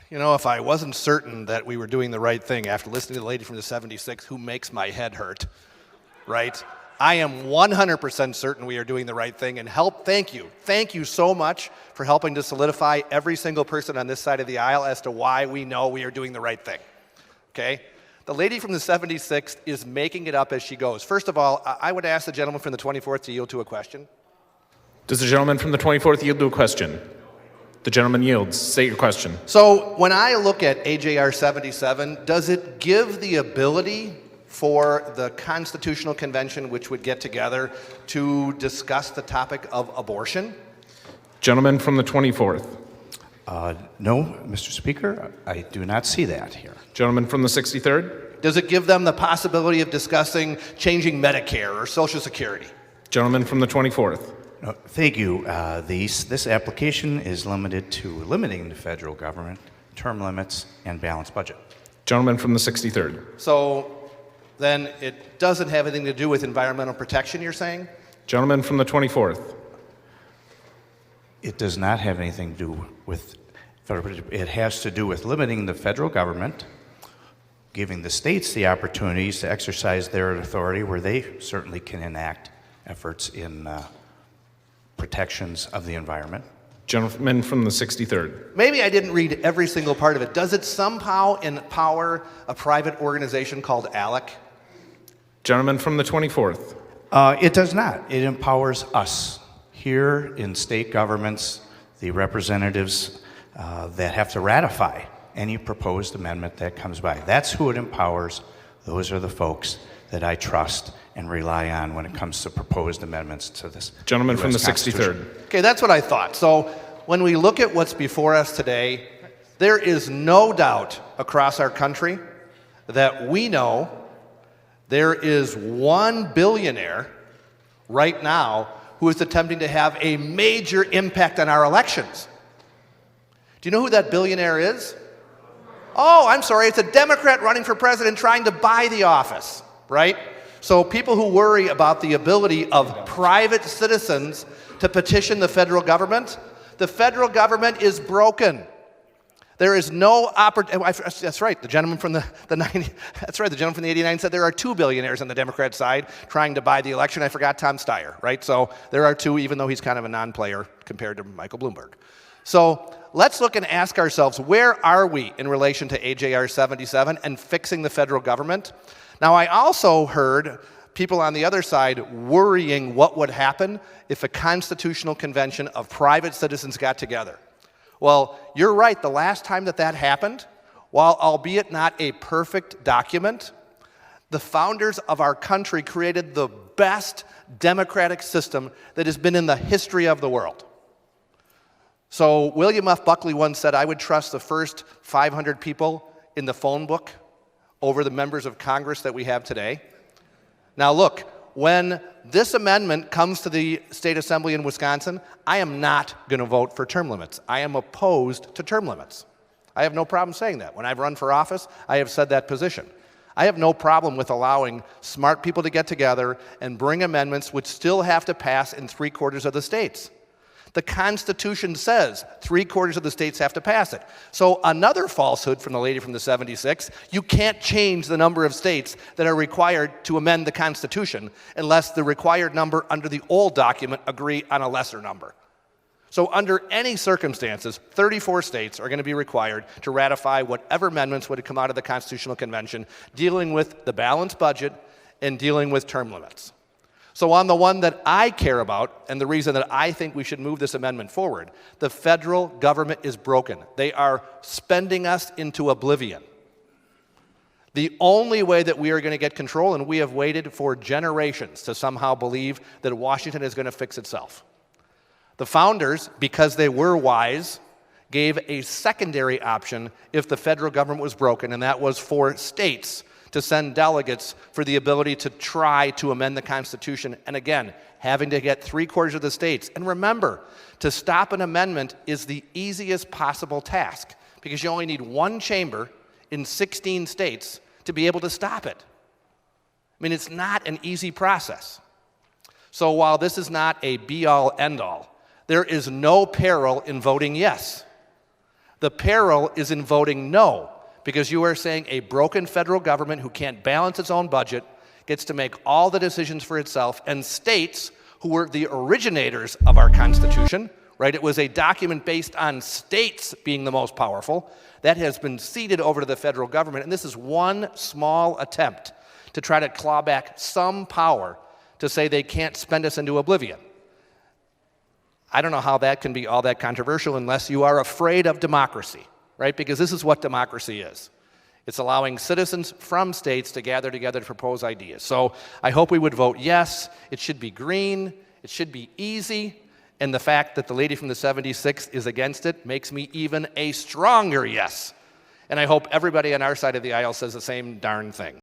You know, if I wasn't certain that we were doing the right thing after listening to the lady from the 76 who makes my head hurt, right? I am 100% certain we are doing the right thing, and thank you so much for helping to solidify every single person on this side of the aisle as to why we know we are doing the right thing, okay? The lady from the 76th is making it up as she goes. First of all, I would ask the gentleman from the 24th to yield to a question. Does the gentleman from the 24th yield to a question? The gentleman yields. State your question. So when I look at AJR 77, does it give the ability for the Constitutional Convention, which would get together, to discuss the topic of abortion? Gentleman from the 24th. No, Mr. Speaker, I do not see that here. Gentleman from the 63rd. Does it give them the possibility of discussing changing Medicare or Social Security? Gentleman from the 24th. No, thank you. This application is limited to limiting the federal government, term limits, and balanced budget. Gentleman from the 63rd. So then it doesn't have anything to do with environmental protection, you're saying? Gentleman from the 24th. It does not have anything to do with federal. It has to do with limiting the federal government, giving the states the opportunities to exercise their authority where they certainly can enact efforts in protections of the environment. Gentleman from the 63rd. Maybe I didn't read every single part of it. Does it somehow empower a private organization called ALEC? Gentleman from the 24th. It does not. It empowers us here in state governments, the representatives that have to ratify any proposed amendment that comes by. That's who it empowers. Those are the folks that I trust and rely on when it comes to proposed amendments to this. Gentleman from the US 63rd. Okay, that's what I thought. So when we look at what's before us today, there is no doubt across our country that we know there is one billionaire right now who is attempting to have a major impact on our elections. Do you know who that billionaire is? Oh, I'm sorry, it's a Democrat running for president trying to buy the office, right? So people who worry about the ability of private citizens to petition the federal government is broken. There is no opportunity. That's right, the gentleman from the 90, that's right, the gentleman from the 89 said there are two billionaires on the Democrat side trying to buy the election. I forgot Tom Steyer, right? So there are two, even though he's kind of a non-player compared to Michael Bloomberg. So let's look and ask ourselves, where are we in relation to AJR 77 and fixing the federal government? Now, I also heard people on the other side worrying what would happen if a constitutional convention of private citizens got together. Well, you're right. The last time that happened, while albeit not a perfect document, the founders of our country created the best democratic system that has been in the history of the world. So William F. Buckley once said, I would trust the first 500 people in the phone book over the members of Congress that we have today. Now look, when this amendment comes to the State Assembly in Wisconsin, I am not going to vote for term limits. I am opposed to term limits. I have no problem saying that. When I've run for office, I have said that position. I have no problem with allowing smart people to get together and bring amendments which still have to pass in 3/4 of the states. The Constitution says 3/4 of the states have to pass it. So another falsehood from the lady from the 76, you can't change the number of states that are required to amend the Constitution unless the required number under the old document agree on a lesser number. So under any circumstances, 34 states are going to be required to ratify whatever amendments would come out of the Constitutional Convention dealing with the balanced budget and dealing with term limits. So on the one that I care about, and the reason that I think we should move this amendment forward, the federal government is broken. They are spending us into oblivion. The only way that we are going to get control, and we have waited for generations to somehow believe that Washington is going to fix itself. The founders, because they were wise, gave a secondary option if the federal government was broken, and that was for states to send delegates for the ability to try to amend the Constitution, and again, having to get 3/4 of the states. And remember, to stop an amendment is the easiest possible task because you only need one chamber in 16 states to be able to stop it. I mean, it's not an easy process. So while this is not a be-all, end-all, there is no peril in voting yes. The peril is in voting no, because you are saying a broken federal government who can't balance its own budget gets to make all the decisions for itself, and states, who were the originators of our Constitution, right? It was a document based on states being the most powerful. That has been ceded over to the federal government, and this is one small attempt to try to claw back some power to say they can't spend us into oblivion. I don't know how that can be all that controversial unless you are afraid of democracy, right? Because this is what democracy is. It's allowing citizens from states to gather together to propose ideas. So I hope we would vote yes. It should be green. It should be easy. And the fact that the lady from the 76 is against it makes me even a stronger yes. And I hope everybody on our side of the aisle says the same darn thing.